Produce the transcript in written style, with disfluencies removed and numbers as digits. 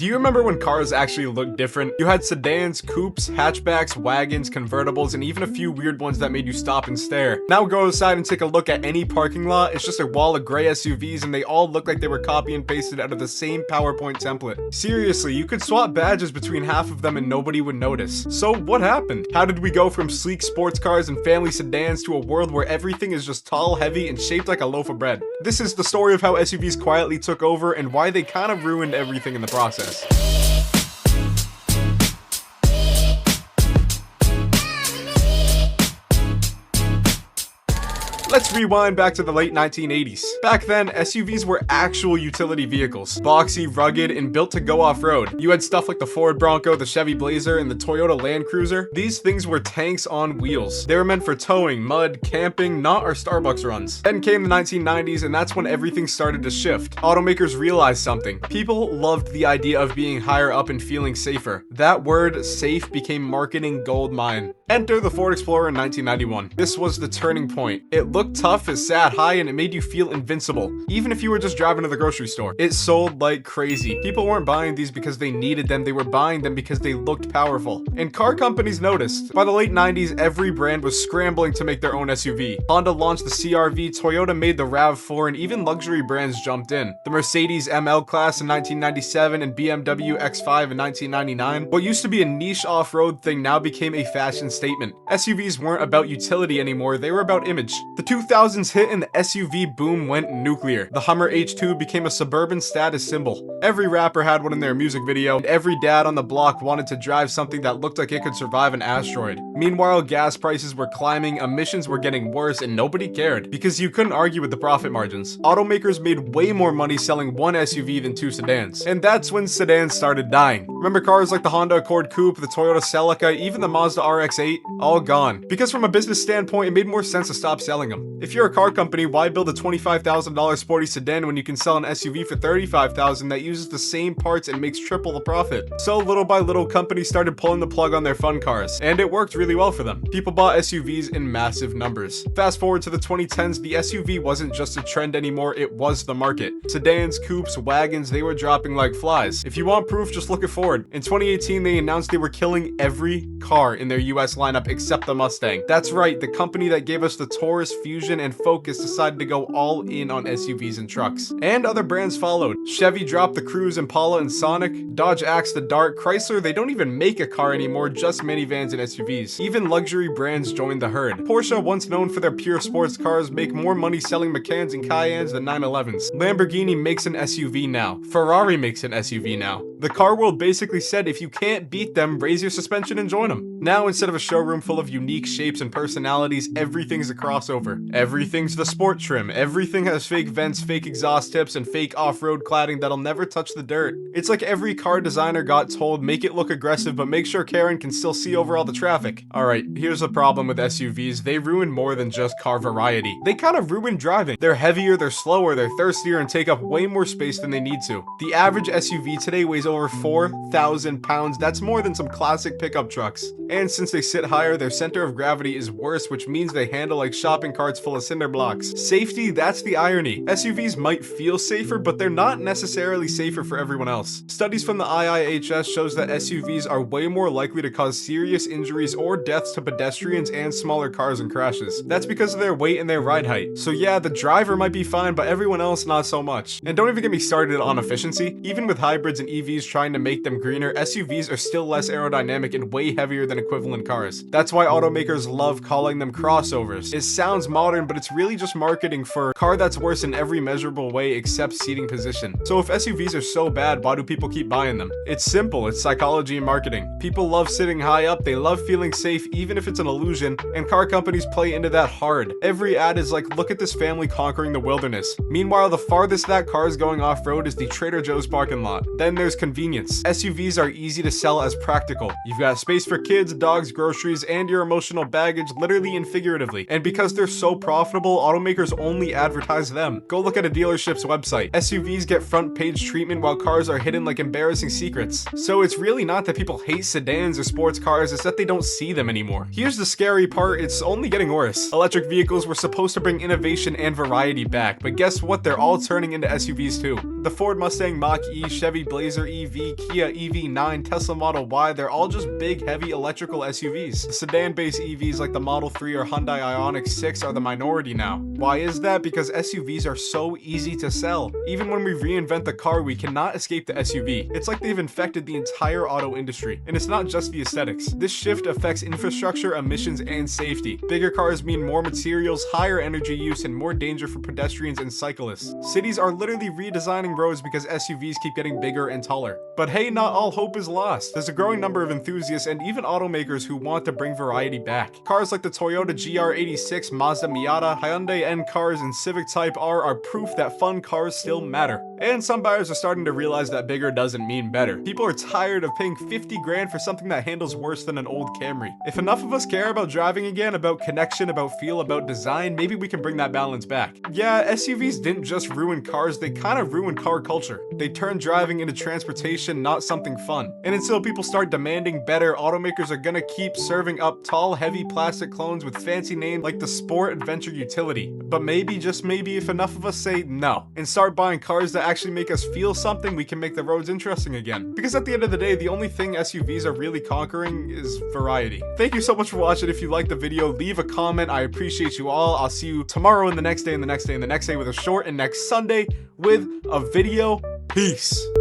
Do you remember when cars actually looked different? You had sedans, coupes, hatchbacks, wagons, convertibles, and even a few weird ones that made you stop and stare. Now go outside and take a look at any parking lot. It's just a wall of gray SUVs and they all look like they were copy and pasted out of the same PowerPoint template. Seriously, you could swap badges between half of them and nobody would notice. So what happened? How did we go from sleek sports cars and family sedans to a world where everything is just tall, heavy, and shaped like a loaf of bread? This is the story of how SUVs quietly took over and why they kind of ruined everything in the process. Let's rewind back to the late 1980s. Back then, SUVs were actual utility vehicles. Boxy, rugged, and built to go off-road. You had stuff like the Ford Bronco, the Chevy Blazer, and the Toyota Land Cruiser. These things were tanks on wheels. They were meant for towing, mud, camping, not our Starbucks runs. Then came the 1990s, and that's when everything started to shift. Automakers realized something. People loved the idea of being higher up and feeling safer. That word, safe, became marketing gold mine. Enter the Ford Explorer in 1991. This was the turning point. It looked tough, it sat high, and it made you feel invincible, even if you were just driving to the grocery store. It sold like crazy. People weren't buying these because they needed them, they were buying them because they looked powerful. And car companies noticed. By the late 90s, every brand was scrambling to make their own SUV. Honda launched the CR-V, Toyota made the RAV4, and even luxury brands jumped in. The Mercedes ML Class in 1997 and BMW X5 in 1999. What used to be a niche off-road thing now became a fashion statement. SUVs weren't about utility anymore, they were about image. The 2000s hit and the SUV boom went nuclear. The Hummer H2 became a suburban status symbol. Every rapper had one in their music video, and every dad on the block wanted to drive something that looked like it could survive an asteroid. Meanwhile, gas prices were climbing, emissions were getting worse, and nobody cared, because you couldn't argue with the profit margins. Automakers made way more money selling one SUV than two sedans. And that's when sedans started dying. Remember cars like the Honda Accord Coupe, the Toyota Celica, even the Mazda RX-8? All gone. Because from a business standpoint, it made more sense to stop selling them. If you're a car company, why build a $25,000 sporty sedan when you can sell an SUV for $35,000 that uses the same parts and makes triple the profit? So little by little, companies started pulling the plug on their fun cars, and it worked really well for them. People bought SUVs in massive numbers. Fast forward to the 2010s, the SUV wasn't just a trend anymore, it was the market. Sedans, coupes, wagons, they were dropping like flies. If you want proof, just look at Ford. In 2018, they announced they were killing every car in their US lineup except the Mustang. That's right, the company that gave us the Taurus, Fusion, and Focus decided to go all in on SUVs and trucks. And other brands followed. Chevy dropped the Cruze, Impala, and Sonic. Dodge axed the Dart. Chrysler, they don't even make a car anymore, just minivans and SUVs. Even luxury brands joined the herd. Porsche, once known for their pure sports cars, make more money selling Macans and Cayennes than 911s. Lamborghini makes an SUV now. Ferrari makes an SUV now. The car world basically said if you can't beat them, raise your suspension and join them. Now, instead of a showroom full of unique shapes and personalities, everything's a crossover. Everything's the sport trim. Everything has fake vents, fake exhaust tips, and fake off-road cladding that'll never touch the dirt. It's like every car designer got told, make it look aggressive, but make sure Karen can still see over all the traffic. Alright, here's the problem with SUVs. They ruin more than just car variety. They kind of ruin driving. They're heavier, they're slower, they're thirstier, and take up way more space than they need to. The average SUV today weighs over 4,000 pounds. That's more than some classic pickup trucks. And since they sit higher, their center of gravity is worse, which means they handle like shopping carts full of cinder blocks. Safety, that's the irony. SUVs might feel safer, but they're not necessarily safer for everyone else. Studies from the IIHS shows that SUVs are way more likely to cause serious injuries or deaths to pedestrians and smaller cars in crashes. That's because of their weight and their ride height. So yeah, the driver might be fine, but everyone else not so much. And don't even get me started on efficiency. Even with hybrids and EVs trying to make them greener, SUVs are still less aerodynamic and way heavier than equivalent cars. That's why automakers love calling them crossovers. It sounds modern, but it's really just marketing for a car that's worse in every measurable way except seating position. So if SUVs are so bad, why do people keep buying them? It's simple, it's psychology and marketing. People love sitting high up, they love feeling safe even if it's an illusion, and car companies play into that hard. Every ad is like, look at this family conquering the wilderness. Meanwhile, the farthest that car is going off-road is the Trader Joe's parking lot. Then there's convenience. SUVs SUVs are easy to sell as practical. You've got space for kids, dogs, groceries, and your emotional baggage, literally and figuratively. And because they're so profitable, automakers only advertise them. Go look at a dealership's website. SUVs get front page treatment while cars are hidden like embarrassing secrets. So it's really not that people hate sedans or sports cars, it's that they don't see them anymore. Here's the scary part, it's only getting worse. Electric vehicles were supposed to bring innovation and variety back, but guess what? They're all turning into SUVs too. The Ford Mustang Mach-E, Chevy Blazer EV, Kia EV9, Tesla Model Y, they're all just big, heavy electrical SUVs. The sedan-based EVs like the Model 3 or Hyundai Ioniq 6 are the minority now. Why is that? Because SUVs are so easy to sell. Even when we reinvent the car, we cannot escape the SUV. It's like they've infected the entire auto industry. And it's not just the aesthetics. This shift affects infrastructure, emissions, and safety. Bigger cars mean more materials, higher energy use, and more danger for pedestrians and cyclists. Cities are literally redesigning roads because SUVs keep getting bigger and taller. But hey, not all hope is lost. There's a growing number of enthusiasts and even automakers who want to bring variety back. Cars like the Toyota GR86, Mazda Miata, Hyundai N-Cars, and Civic Type R are proof that fun cars still matter. And some buyers are starting to realize that bigger doesn't mean better. People are tired of paying 50 grand for something that handles worse than an old Camry. If enough of us care about driving again, about connection, about feel, about design, maybe we can bring that balance back. Yeah, SUVs didn't just ruin cars, they kind of ruined car culture. They turned driving into transportation, not something fun. And until people start demanding better, automakers are gonna keep serving up tall, heavy plastic clones with fancy names like the Sport Adventure Utility. But maybe, just maybe, if enough of us say no and start buying cars that actually make us feel something, we can make the roads interesting again. Because at the end of the day, the only thing SUVs are really conquering is variety. Thank you so much for watching. If you liked the video, leave a comment. I appreciate you all. I'll see you tomorrow and the next day and the next day and the next day with a short, and next Sunday with a video. Peace.